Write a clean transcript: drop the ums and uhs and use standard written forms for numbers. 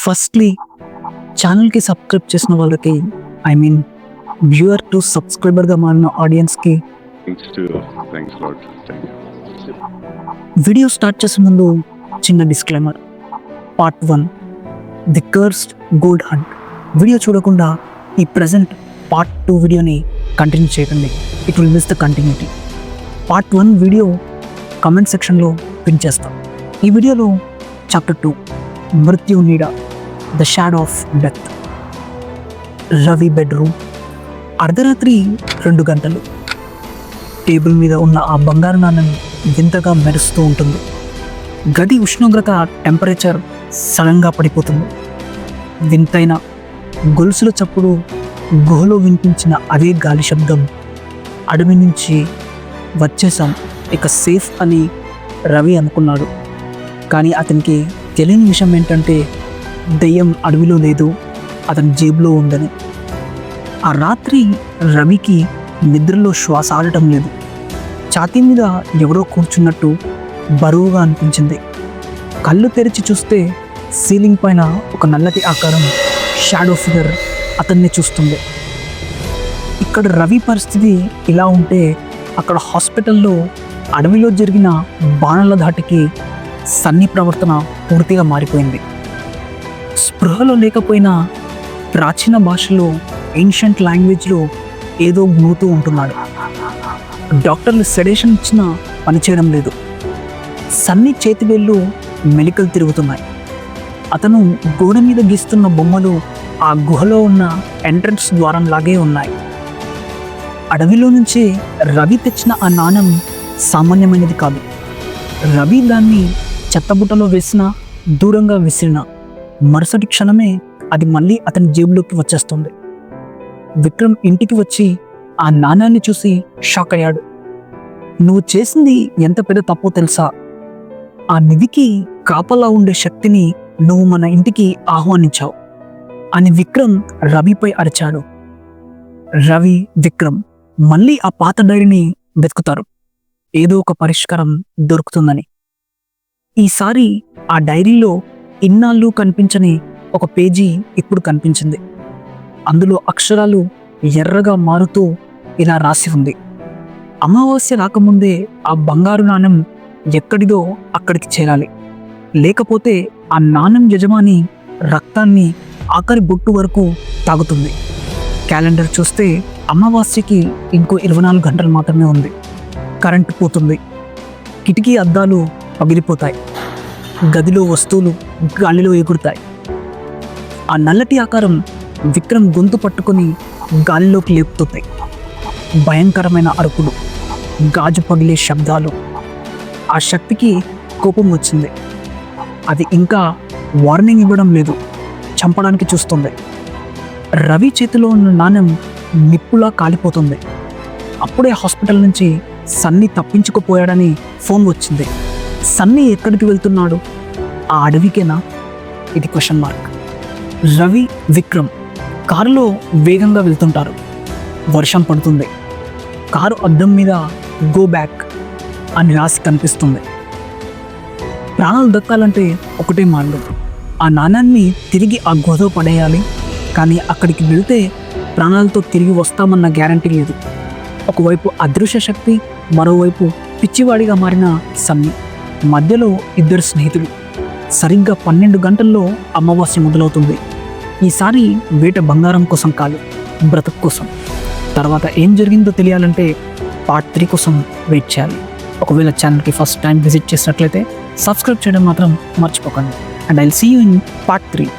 Firstly ఛానల్కి subscribe చేసిన వాళ్ళకి వ్యూవర్ టు సబ్స్క్రైబర్గా మారిన ఆడియన్స్కి Thanks a lot. Thank you. Video start చేసే ముందు చిన్న disclaimer. Part 1 the cursed gold hunt video చూడకుండా ఈ ప్రజెంట్ పార్ట్ 2 వీడియోని కంటిన్యూ చేయకండి. It will miss the continuity. Part 1 video comment సెక్షన్లో పిన్ చేస్తాం. ఈ వీడియోలో చాప్టర్ 2 మృత్యు నీడ the shadow of death. Ravi bedroom. అర్ధరాత్రి 2 గంటలు. టేబుల్ మీద ఉన్న ఆ బంగారు నాణెం వింతగా మెరుస్తూ ఉంటుంది. గది ఉష్ణోగ్రత టెంపరేచర్ సడన్గా పడిపోతుంది. వింతైన గొలుసుల చప్పుడు, గుహలో వినిపించిన అదే గాలి శబ్దం. అడవి నుంచి వచ్చేసాం, ఇక సేఫ్ అని రవి అనుకున్నాడు. కానీ అతనికి తెలియని విషయం ఏంటంటే దెయ్యం అడవిలో లేదు, అతని జేబులో ఉందని. ఆ రాత్రి రవికి నిద్రలో శ్వాస ఆడటం లేదు. ఛాతీ మీద ఎవరో కూర్చున్నట్టు బరువుగా అనిపించింది. కళ్ళు తెరిచి చూస్తే సీలింగ్ పైన ఒక నల్లటి ఆకారం, షాడో ఫిగర్ అతన్ని చూస్తుంది. ఇక్కడ రవి పరిస్థితి ఇలా ఉంటే అక్కడ హాస్పిటల్లో అడవిలో జరిగిన బాణల ధాటికి సన్నీ ప్రవర్తన పూర్తిగా మారిపోయింది. స్పృహలో లేకపోయినా ప్రాచీన భాషలో, ఏన్షియంట్ లాంగ్వేజ్లో ఏదో మూతూ ఉంటున్నాడు. డాక్టర్లు సెడేషన్ ఇచ్చినా పనిచేయడం లేదు. సన్నీ చేతివేళ్ళు మెలికలు తిరుగుతున్నాయి. అతను గోడ మీద గీస్తున్న బొమ్మలు ఆ గుహలో ఉన్న ఎంట్రన్స్ ద్వారంలాగే ఉన్నాయి. అడవిలో నుంచి రవి తెచ్చిన ఆ నాణెం సామాన్యమైనది కాదు. రవి దాన్ని చెత్తబుట్టలో వేసినా, దూరంగా విసిరినా మరుసటి క్షణమే అది మళ్ళీ అతని జేబులోకి వచ్చేస్తుంది. విక్రమ్ ఇంటికి వచ్చి ఆ నాణాన్ని చూసి షాక్ అయ్యాడు. నువ్వు చేసింది ఎంత పెద్ద తప్పో తెలుసా? ఆ నిధికి కాపలా ఉండే శక్తిని నువ్వు మన ఇంటికి ఆహ్వానించావు అని విక్రమ్ రవిపై అరిచాడు. రవి, విక్రమ్ మళ్ళీ ఆ పాత డైరీని వెతుకుతారు, ఏదో ఒక పరిష్కారం దొరుకుతుందని. ఈసారి ఆ డైరీలో ఇన్నాళ్ళు కనిపించని ఒక పేజీ ఇప్పుడు కనిపించింది. అందులో అక్షరాలు ఎర్రగా మారుతూ ఇలా రాసి ఉంది: అమావాస్య రాకముందే ఆ బంగారు నాణెం ఎక్కడిదో అక్కడికి చేరాలి, లేకపోతే ఆ నాణెం యజమాని రక్తాన్ని ఆఖరి బొట్టు వరకు తాగుతుంది. క్యాలెండర్ చూస్తే అమావాస్యకి ఇంకో 24 గంటలు మాత్రమే ఉంది. కరెంటు పోతుంది. కిటికీ అద్దాలు పగిలిపోతాయి. గదిలో వస్తువులు గాలిలో ఎగురుతాయి. ఆ నల్లటి ఆకారం విక్రమ్ గొంతు పట్టుకొని గాలిలోకి లేపుతున్నాయి. భయంకరమైన అరుపులు, గాజు పగిలే శబ్దాలు. ఆ శక్తికి కోపం వచ్చింది. అది ఇంకా వార్నింగ్ ఇవ్వడం లేదు, చంపడానికి చూస్తుంది. రవి చేతిలో ఉన్న నాణెం నిప్పులా కాలిపోతుంది. అప్పుడే హాస్పిటల్ నుంచి సన్నీ తప్పించుకుపోయాడని ఫోన్ వచ్చింది. సన్నీ ఎక్కడికి వెళ్తున్నాడు? ఆ అడవికేనా? ఇది క్వశ్చన్ మార్క్. రవి, విక్రమ్ కారులో వేగంగా వెళ్తుంటారు. వర్షం పడుతుంది. కారు అద్దం మీద గో బ్యాక్ అని రాసి కనిపిస్తుంది. ప్రాణాలు దక్కాలంటే ఒకటే మార్గం, ఆ నాణాన్ని తిరిగి ఆ గోదో పడేయాలి. కానీ అక్కడికి వెళ్తే ప్రాణాలతో తిరిగి వస్తామన్న గ్యారంటీ లేదు. ఒకవైపు అదృశ్య శక్తి, మరోవైపు పిచ్చివాడిగా మారిన సన్నీ. మధ్యలో ఇద్దరు స్నేహితులు. సరిగ్గా 12 గంటల్లో అమావాస్య మొదలవుతుంది. ఈసారి వేట బంగారం కోసం కాదు, బ్రతుకు కోసం. తర్వాత ఏం జరిగిందో తెలియాలంటే పార్ట్ 3 కోసం వెయిట్ చేయాలి. ఒకవేళ ఛానల్కి ఫస్ట్ టైం విజిట్ చేసినట్లయితే సబ్స్క్రైబ్ చేయడం మాత్రం మర్చిపోకండి. And I will see you in part 3.